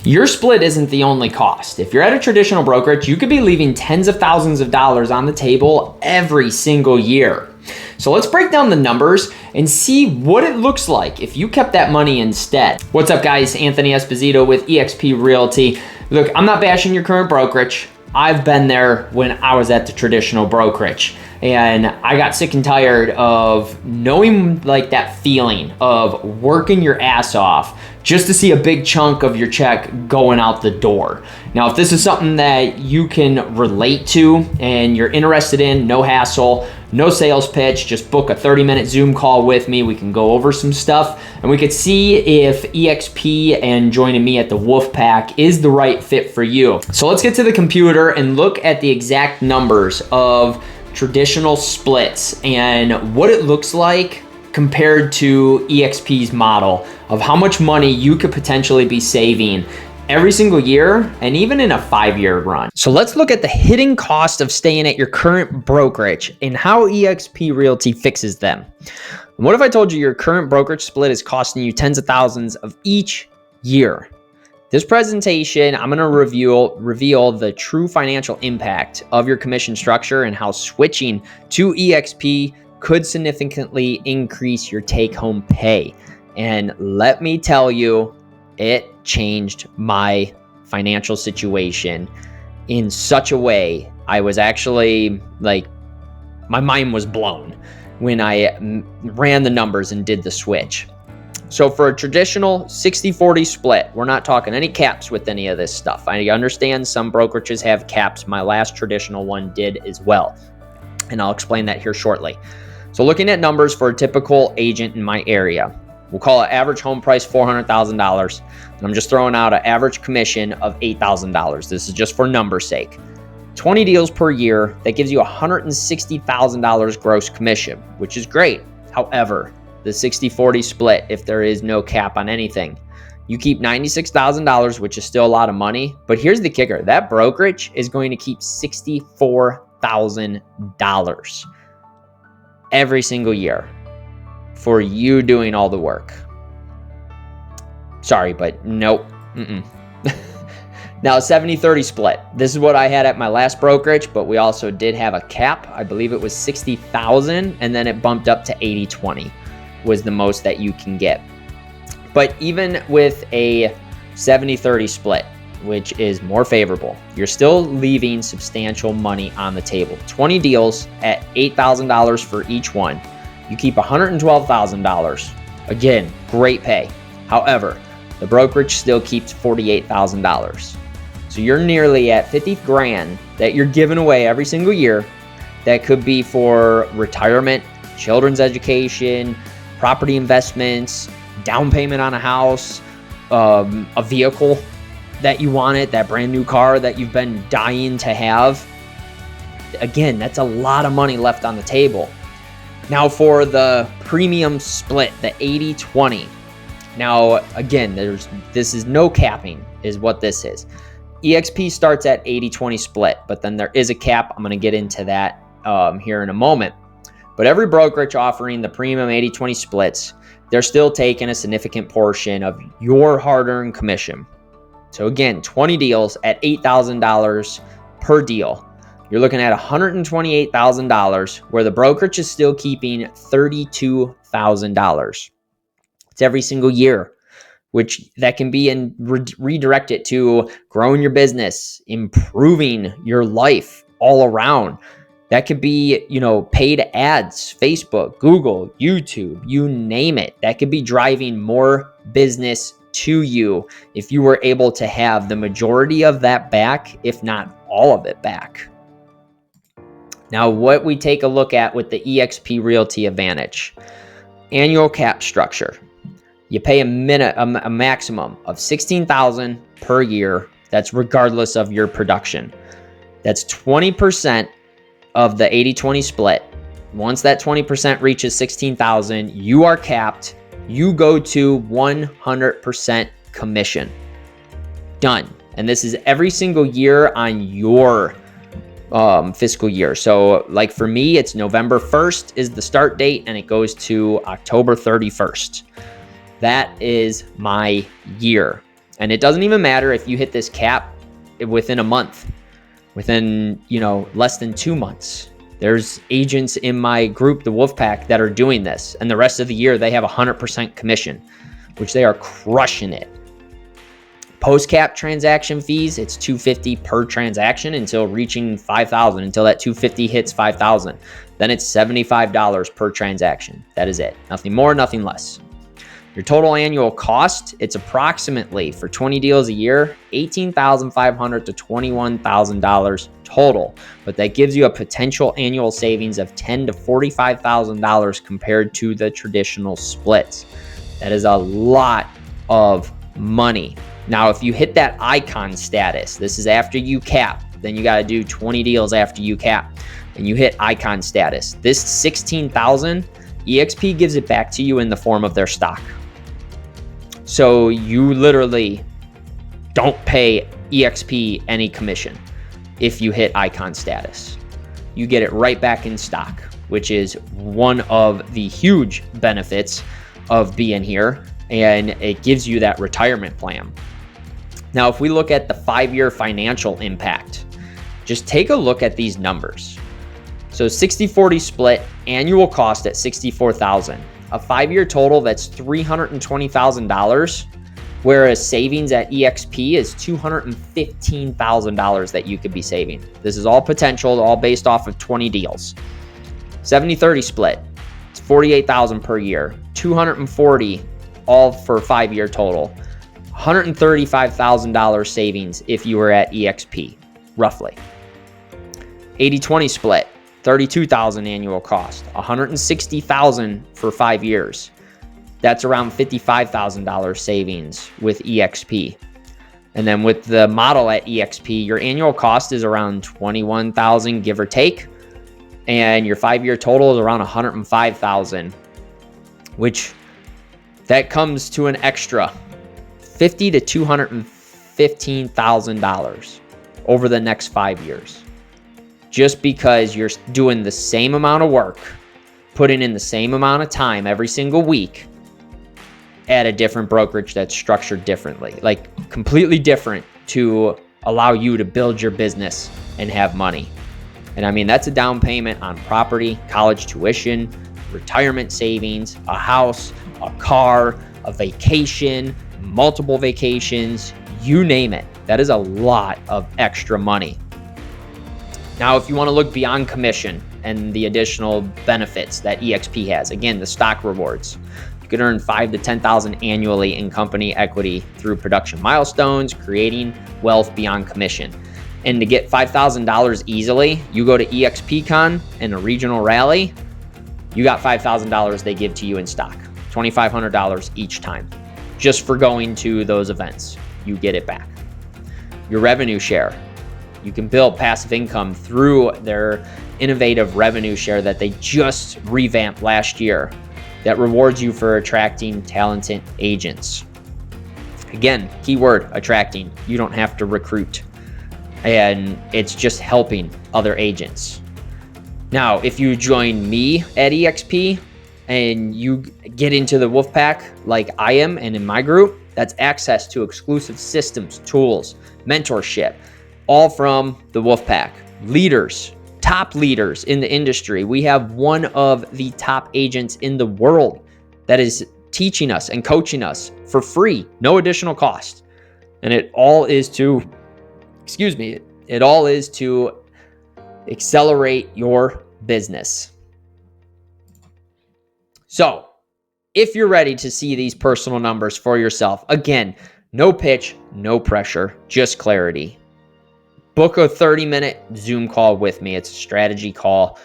Your split isn't the only cost. If you're at a traditional brokerage, you could be leaving tens of thousands of dollars on the table every single year. So let's break down the numbers and see what it looks like if you kept that money instead. What's up, guys? Anthony Esposito with eXp Realty. Look, I'm not bashing your current brokerage. I've been there when I was at the traditional brokerage, and I got sick and tired of knowing like that feeling of working your ass off just to see a big chunk of your check going out the door. Now, if this is something that you can relate to and you're interested in, no hassle, no sales pitch, just book a 30-minute Zoom call with me. We can go over some stuff and we could see if eXp and joining me at the Wolfpack is the right fit for you. So let's get to the computer and look at the exact numbers of traditional splits and what it looks like compared to eXp's model of how much money you could potentially be saving every single year and even in a 5-year run. So let's look at the hidden cost of staying at your current brokerage and how eXp Realty fixes them. And what if I told you your current brokerage split is costing you tens of thousands of each year? This presentation, I'm gonna reveal the true financial impact of your commission structure and how switching to eXp could significantly increase your take-home pay. And let me tell you, it changed my financial situation in such a way. I was actually like, my mind was blown when I ran the numbers and did the switch. So for a traditional 60-40 split, we're not talking any caps with any of this stuff. I understand some brokerages have caps. My last traditional one did as well. And I'll explain that here shortly. So looking at numbers for a typical agent in my area, we'll call it average home price $400,000. And I'm just throwing out an average commission of $8,000. This is just for number's sake. 20 deals per year, that gives you $160,000 gross commission, which is great. However, the 60-40 split, if there is no cap on anything, you keep $96,000, which is still a lot of money. But here's the kicker. That brokerage is going to keep $64,000 every single year for you doing all the work. Sorry, but nope. Now, 70-30 split. This is what I had at my last brokerage, but we also did have a cap. I believe it was 60,000, and then it bumped up to 80-20 was the most that you can get. But even with a 70-30 split, which is more favorable, you're still leaving substantial money on the table. 20 deals at $8,000 for each one. You keep $112,000. Again, great pay. However, the brokerage still keeps $48,000. So you're nearly at 50 grand that you're giving away every single year. That could be for retirement, children's education, property investments, down payment on a house, a vehicle that you wanted, that brand new car that you've been dying to have. Again, that's a lot of money left on the table. Now for the premium split, the 80-20. Now, again, this is no capping is what this is. eXp starts at 80-20 split, but then there is a cap. I'm going to get into that here in a moment. But every brokerage offering the premium 80-20 splits, they're still taking a significant portion of your hard-earned commission. So again, 20 deals at $8,000 per deal. You're looking at $128,000, where the brokerage is still keeping $32,000. It's every single year, which that can be and redirect it to growing your business, improving your life all around. That could be, paid ads, Facebook, Google, YouTube, you name it. That could be driving more business to you if you were able to have the majority of that back, if not all of it back. Now, what we take a look at with the eXp Realty Advantage, annual cap structure. You pay a maximum of $16,000 per year. That's regardless of your production. That's 20% of the 80-20 split. Once that 20% reaches $16,000, you are capped. You go to 100% commission. Done. And this is every single year on your fiscal year. So like for me, it's November 1st is the start date and it goes to October 31st. That is my year. And it doesn't even matter if you hit this cap within a month, within, less than 2 months. There's agents in my group, the Wolfpack, that are doing this. And the rest of the year, they have 100% commission, which they are crushing it. Post-cap transaction fees, it's $250 per transaction until reaching $5,000, until that $250 hits $5,000. Then it's $75 per transaction. That is it. Nothing more, nothing less. Your total annual cost, it's approximately, for 20 deals a year, $18,500 to $21,000 total. But that gives you a potential annual savings of $10,000 to $45,000 compared to the traditional splits. That is a lot of money. Now, if you hit that icon status, this is after you cap, then you got to do 20 deals after you cap, and you hit icon status. This $16,000, EXP gives it back to you in the form of their stock. So you literally don't pay EXP any commission if you hit icon status. You get it right back in stock, which is one of the huge benefits of being here, and it gives you that retirement plan. Now, if we look at the 5-year financial impact, just take a look at these numbers. So 60-40 split, annual cost at $64,000. A 5-year total, that's $320,000, whereas savings at EXP is $215,000 that you could be saving. This is all potential, all based off of 20 deals. 70-30 split, it's $48,000 per year, $240,000 all for 5-year total. $135,000 savings if you were at EXP, roughly. 80-20 split, $32,000 annual cost, $160,000 for 5 years. That's around $55,000 savings with EXP. And then with the model at EXP, your annual cost is around $21,000, give or take, and your 5-year total is around $105,000, which that comes to an extra $50,000 to $215,000 over the next 5 years, just because you're doing the same amount of work, putting in the same amount of time every single week at a different brokerage that's structured differently, like completely different, to allow you to build your business and have money. And I mean, that's a down payment on property, college tuition, retirement savings, a house, a car, a vacation, multiple vacations, you name it. That is a lot of extra money. Now, if you want to look beyond commission and the additional benefits that EXP has, again, the stock rewards, you can earn $5,000 to $10,000 annually in company equity through production milestones, creating wealth beyond commission. And to get $5,000 easily, you go to EXPCon in a regional rally, you got $5,000 they give to you in stock, $2,500 each time. Just for going to those events, you get it back. Your revenue share, you can build passive income through their innovative revenue share that they just revamped last year that rewards you for attracting talented agents. Again, keyword attracting. You don't have to recruit, and it's just helping other agents. Now, if you join me at EXP and you get into the Wolfpack like I am and in my group, that's access to exclusive systems, tools, mentorship, all from the Wolfpack. Leaders, top leaders in the industry. We have one of the top agents in the world that is teaching us and coaching us for free, no additional cost. And it all is to accelerate your business. So, if you're ready to see these personal numbers for yourself, again, no pitch, no pressure, just clarity. Book a 30-minute Zoom call with me. It's a strategy call,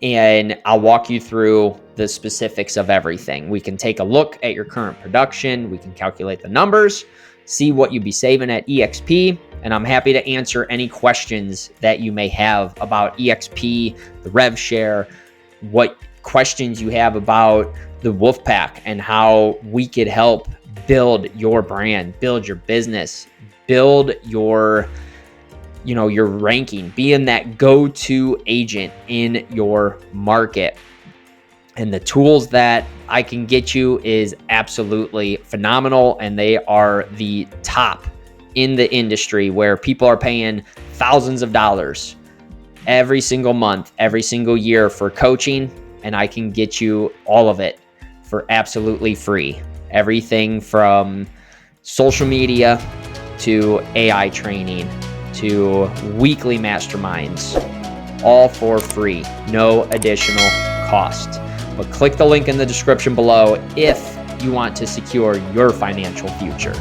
and I'll walk you through the specifics of everything. We can take a look at your current production. We can calculate the numbers, see what you'd be saving at EXP, and I'm happy to answer any questions that you may have about EXP, the rev share, what questions you have about the Wolfpack and how we could help build your brand, build your business, build your ranking, being that go-to agent in your market. And the tools that I can get you is absolutely phenomenal. And they are the top in the industry, where people are paying thousands of dollars every single month, every single year for coaching. And I can get you all of it for absolutely free. Everything from social media to AI training to weekly masterminds, all for free, no additional cost. But click the link in the description below if you want to secure your financial future.